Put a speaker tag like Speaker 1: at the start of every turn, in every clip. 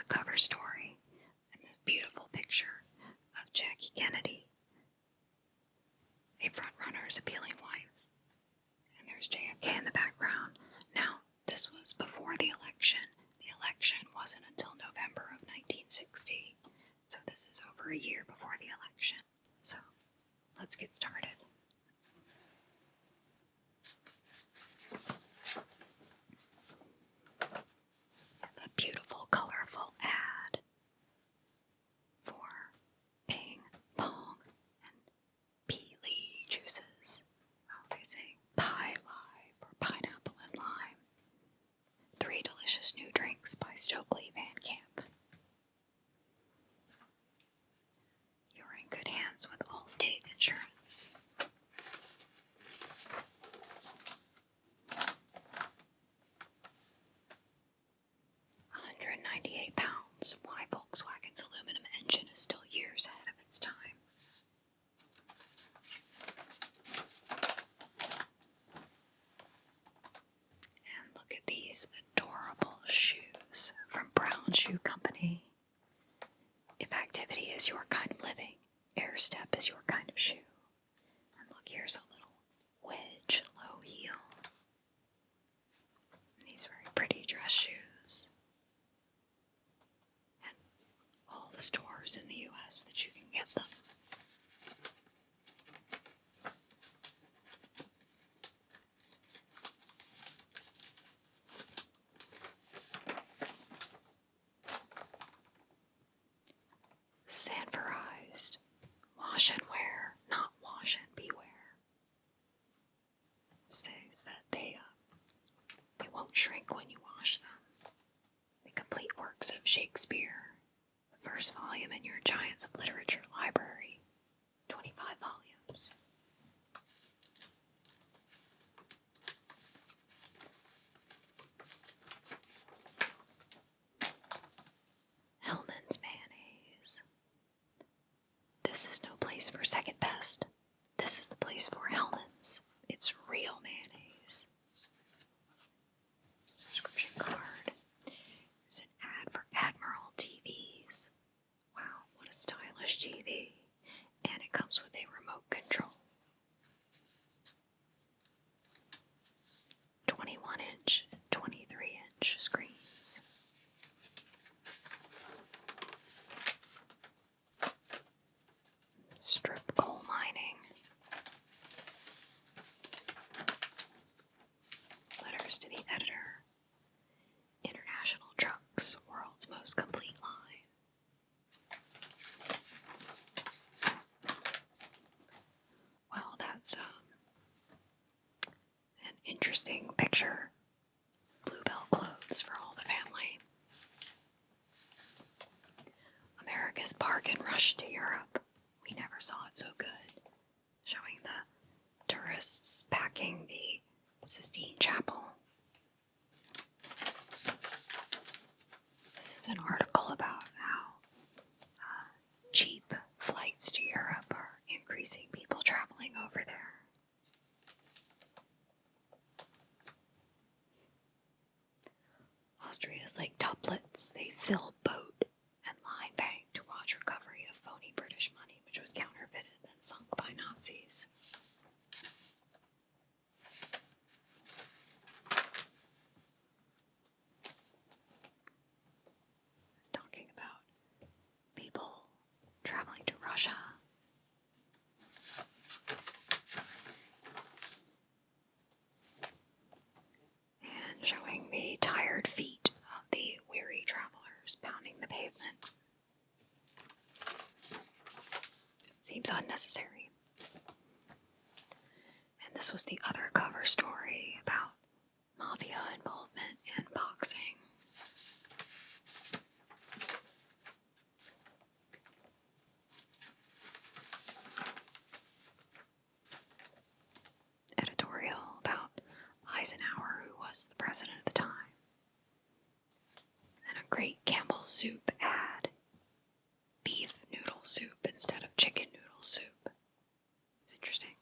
Speaker 1: cover story and this beautiful picture of Jackie Kennedy, a frontrunner's appealing wife. And there's JFK in the background. Now, this was before the election. The election wasn't until November of 1960, so this is over a year before the election. So, let's get started. A beautiful, colorful ad for Ping Pong and Peely juices. Oh, they say Pie Live or Pineapple and Lime. 3 delicious new drinks by Stokely Van Camp. You're in good hands with Allstate Insurance. £198. Why Volkswagen's aluminum engine is still years ahead of its time. And look at these adorable shoes from Brown Shoe Company. If activity is your kind of living, Air Step is your kind of shoe. And look, here's a little wedge low heel. And these very pretty dress shoes. And all the stores in the U.S. that you can get them. Sanforized. Wash and wear, not wash and beware. Says that they won't shrink when you wash them. The complete works of Shakespeare. The first volume in your Giants of Literature library. 25 volumes. Hellmann's mayonnaise. This is no place for second best. This is the place for Hellmann's. It's real mayonnaise. Subscription card. There's an ad for Admiral TVs. Wow, what a stylish TV. And it comes with a remote control. 21-inch and 23-inch screens. Strip coal mining. Letters to the editor. International Trucks, world's most complete line. Well, that's an interesting picture. Bluebell clothes for all the family. America's bargain rush to Europe. We never saw it so good. Showing the tourists packing the Sistine Chapel. This is an article about how cheap flights to Europe are increasing people traveling over there. Austria's Lake Tuplets, they fill boat and line bank to watch recovery of phony British money, which was counterfeited and sunk by Nazis. Talking about people traveling to Russia. And showing the tired feet of the weary travelers pounding the pavement. Seems unnecessary. And this was the other cover story about mafia involvement in boxing. Editorial about Eisenhower, who was the president at the time. And a great Campbell's soup ad. Beef noodle soup instead of chicken noodle soup. It's interesting.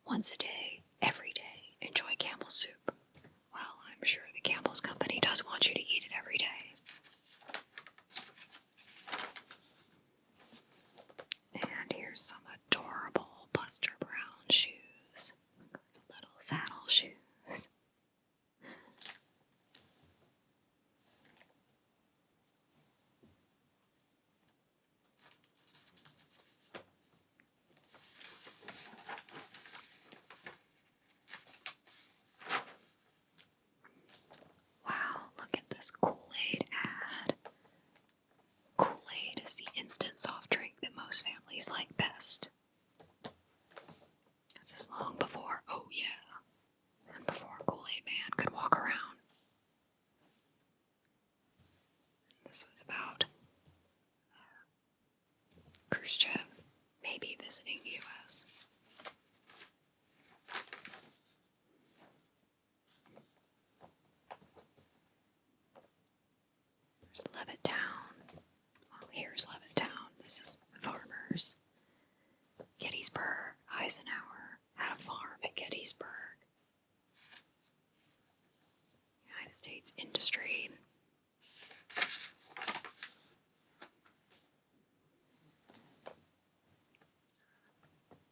Speaker 1: Once a day, every day, enjoy Campbell's soup. Well, I'm sure the Campbell's company does want you to eat it every day. saddle shoes. Wow, look at this Kool-Aid ad. Kool-Aid is the instant soft drink that most families like best. This is long before, oh yeah, and before Kool-Aid Man could walk around. This was about Khrushchev maybe visiting the U.S. There's Levittown. Well, here's Levittown. This is farmers. Gettysburg. Eisenhower had a farm at Gettysburg. United States industry.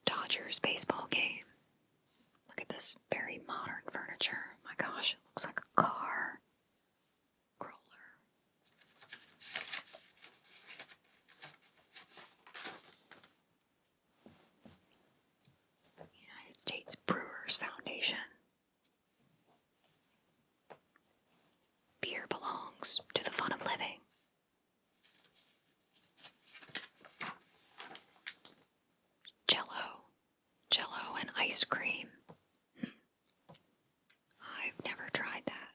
Speaker 1: Dodgers baseball game. Look at this very modern furniture. My gosh, it looks like a car. Growler. United States Brewers Foundation. Beer belongs to the fun of living. Jello and ice cream. I've never tried that.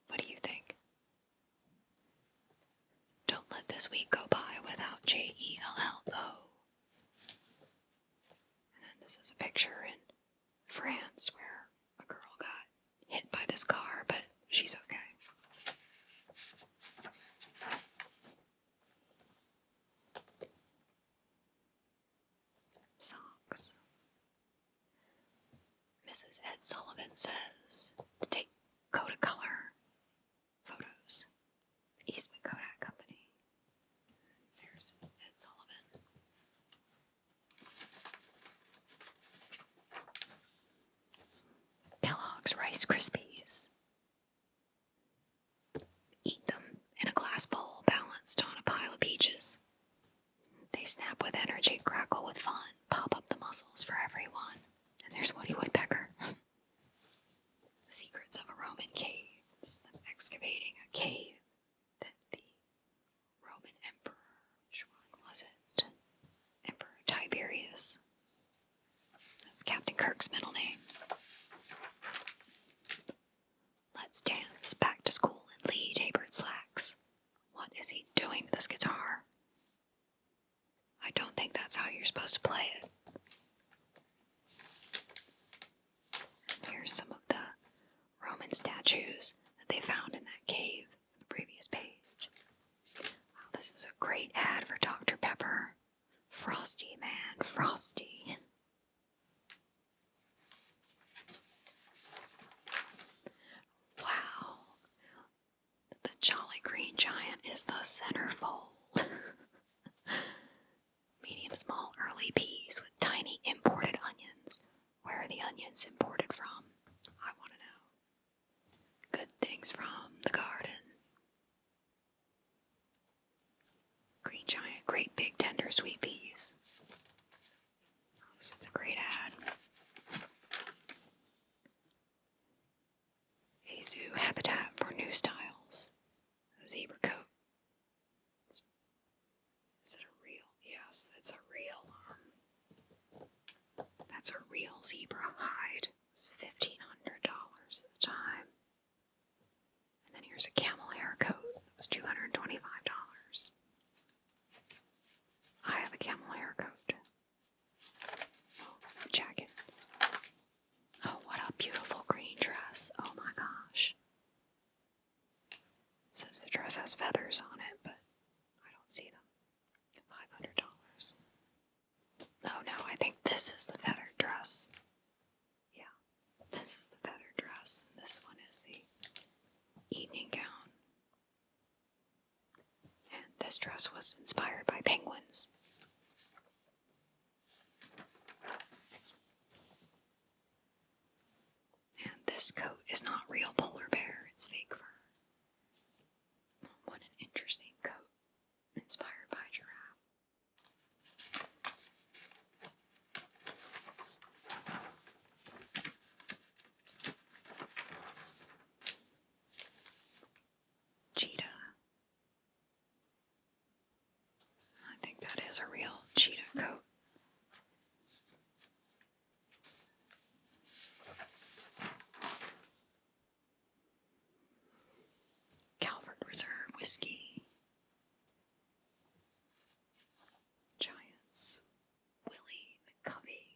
Speaker 1: What do you think? Don't let this week go by without JELLO. And then this is a picture in France where a girl got hit by this car, but she's okay. Socks. Mrs. Ed Sullivan says to take Kodacolor photos. Eastman Kodak Company. There's Ed Sullivan. Kellogg's Rice Krispies. Eat them in a glass bowl balanced on a pile of peaches. They snap with energy, crackle with fun, pop up the muscles for everyone. And there's Woody Woodpecker. The secrets of a Roman cave. Excavating a cave that the Roman emperor, which one was it? Emperor Tiberius. That's Captain Kirk's middle name. Let's dance back to school in Lee tapered slacks. What is he doing to this guitar? I don't think that's how you're supposed to play it. Here's some of the Roman statues that they found in that cave on the previous page. Wow, this is a great ad for Dr. Pepper. Frosty, man, Frosty. Wow. The Jolly Green Giant is the centerfold. Medium small early peas with tiny imported onions. Where are the onions imported from? I want to know. Good things from the garden. Green Giant, great big tender sweet peas. Oh, this is a great ad. A zoo habitat for new styles. A zebra coat. Is it a real? Yes, it's a real. That's a real zebra hide. It was $1,500 at the time. And then here's a camel hair coat. That was $225. I have a camel hair coat. Oh, jacket. Oh, what a beautiful green dress. Oh my gosh. It says the dress has feathers on it, but I don't see them. $500. Oh no, I think this is the feathered dress. Yeah, this is the feathered dress. And this one is the evening gown. And this dress was inspired by penguins. this coat is not real polar bear, it's fake fur. What an interesting coat. Inspired by giraffe. Cheetah. I think that is a real cheetah coat. Calvert Reserve whiskey. Giants. Willie McCovey.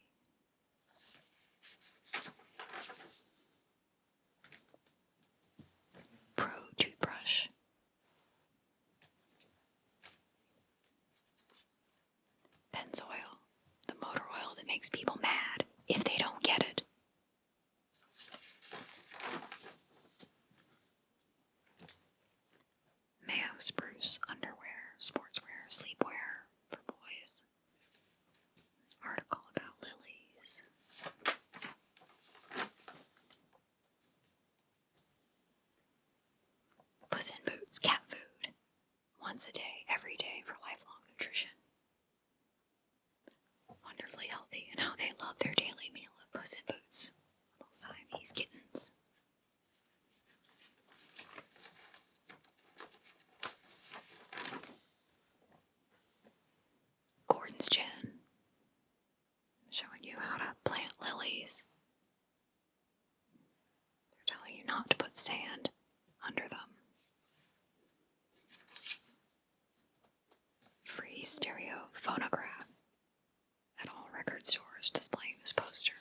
Speaker 1: Pro toothbrush. Pennzoil, the motor oil that makes people mad if they don't get it. Mayo spruce underwear, sportswear, sleepwear for boys. Article about lilies. Puss in Boots cat food. Once a day, every day for lifelong nutrition. Wonderfully healthy, and how they love their daily meal of Puss in Boots. Little Siamese kittens. Gordon's Gin. Showing you how to plant lilies. They're telling you not to put sand under them. Free stereo phonograph at all record stores displaying this poster.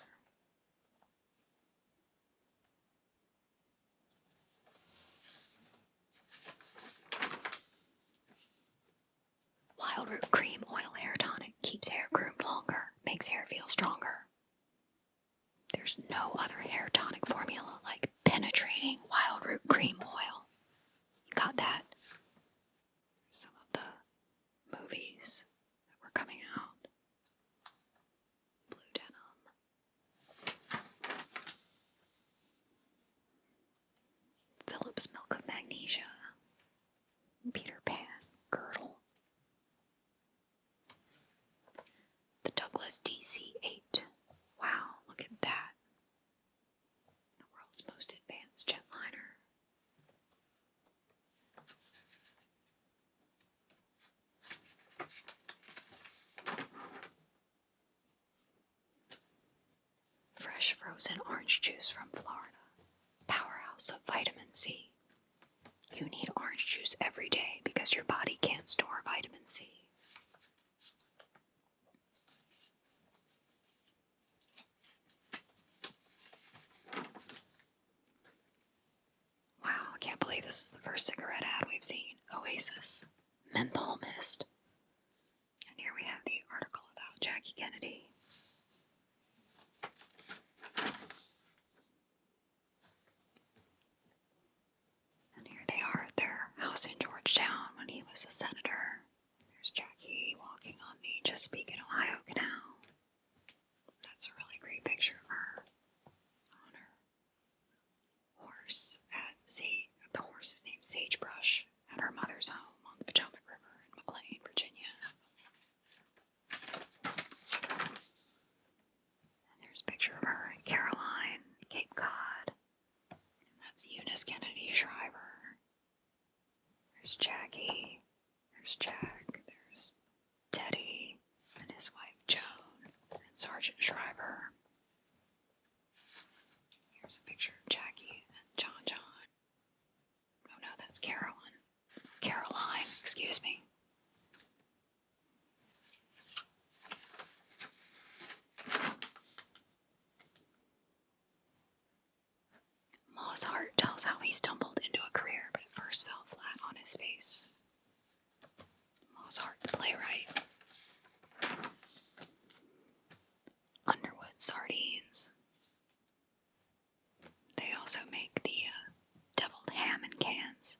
Speaker 1: Wild Root Cream Oil Hair Tonic keeps hair groomed longer, makes hair feel stronger. There's no other hair tonic formula like penetrating Wild Root Cream Oil. You got that? Some of the movies that were coming out. Blue Denim. Phillips Milk of Magnesia. Peter Pan Girdle. The Douglas DC-8. Wow, look at that. The world's most advanced jetliner. Fresh frozen orange juice from Florida. Powerhouse of vitamin C. You need orange juice every day because your body can't store vitamin C. Wow, I can't believe this is the first cigarette ad we've seen. Oasis. Menthol mist. And here we have the article about Jackie Kennedy. And here they are at their house in Georgetown when he was a senator. There's Jackie walking on the Chesapeake and Ohio Canal. That's a really great picture of her on her horse at sea. The horse is named Sagebrush at her mother's home on the Potomac River in McLean, Virginia. And there's a picture of her in Caroline, Cape Cod. And that's Eunice Kennedy Shriver. There's Jackie. There's Jack. There's Teddy and his wife Joan and Sergeant Shriver. Here's a picture of Jackie and John. Oh no, that's Caroline, excuse me. Moss Hart tells how he stumbled into a career, but at first fell flat on his face. Moss Hart, the playwright. Underwood sardines. They also make the deviled ham in cans.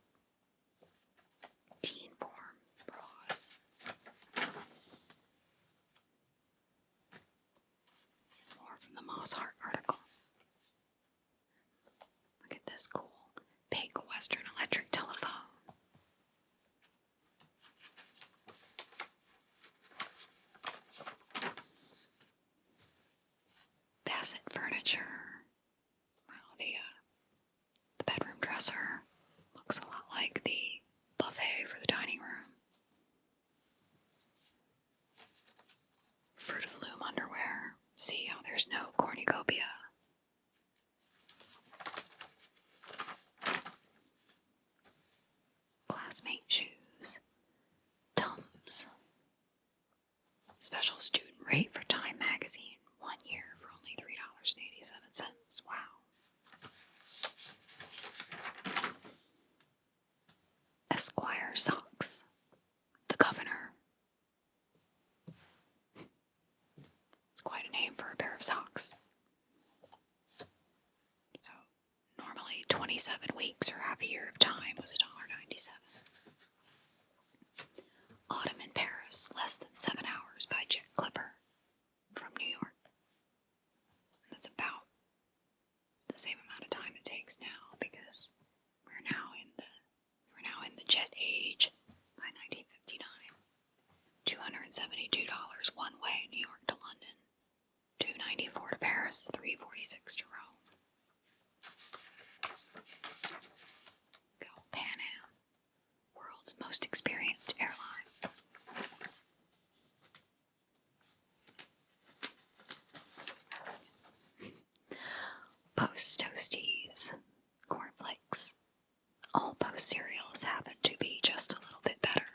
Speaker 1: Teen form bras. More from the Moss Hart article. Bassett furniture. Wow, the bedroom dresser looks a lot like the buffet for the dining room. Fruit of the Loom underwear. See how there's no cornucopia. Classmate shoes. Tums. Special student rate for Time Magazine. 1 year for only $3.87. Wow. Esquire socks. The Governor. It's quite a name for a pair of socks. So, normally 27 weeks or half a year of time was $1.97. Autumn in Paris, less than 7 hours by Jet Clipper from New York. That's about the same amount of time it takes now because we're now in the jet age by 1959. $272 one way, New York to London. $294 to Paris, $346 to Rome. Good old Pan Am, world's most experienced airline. Post Toasties, cornflakes. All Post cereals happen to be just a little bit better.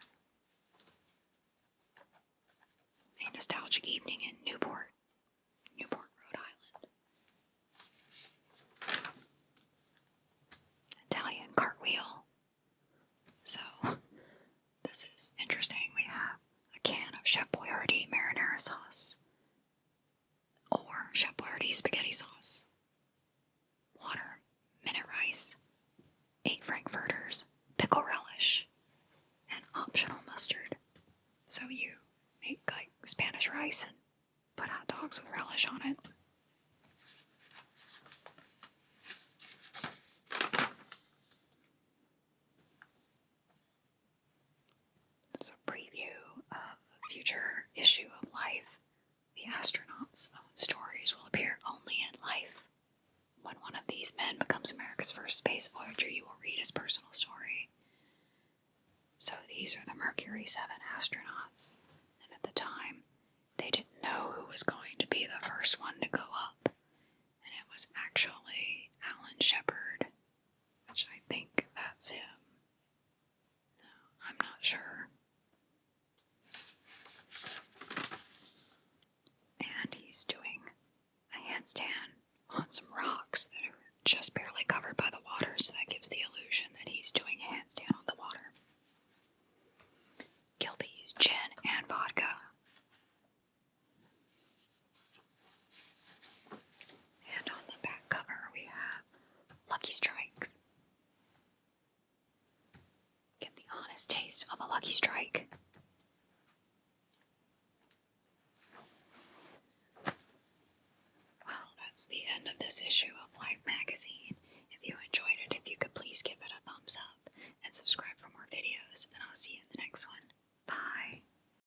Speaker 1: A nostalgic evening in Newport, Rhode Island. Italian cartwheel. So, this is interesting. We have a can of Chef Boyardee marinara sauce or Chef Boyardee spaghetti sauce. Water, minute rice, 8 frankfurters, pickle relish, and optional mustard. So you make like Spanish rice and put hot dogs with relish on it. This is a preview of a future issue of Life. The astronauts' own stories will appear only in Life. When one of these men becomes America's first space voyager, you will read his personal story. So these are the Mercury 7 astronauts. And at the time, they didn't know who was going to be the first one to go up. And it was actually Alan Shepard, which I think that's him. No, I'm not sure. And he's doing a handstand on some rocks that are just barely covered by the water, so that gives the illusion that he's doing a handstand on the water. Gilby's gin and vodka. And on the back cover we have Lucky Strikes. Get the honest taste of a Lucky Strike. Well, that's the end of this issue of Life magazine. If you enjoyed it, if you could please give it a thumbs up and subscribe for more videos, and I'll see you in the next one.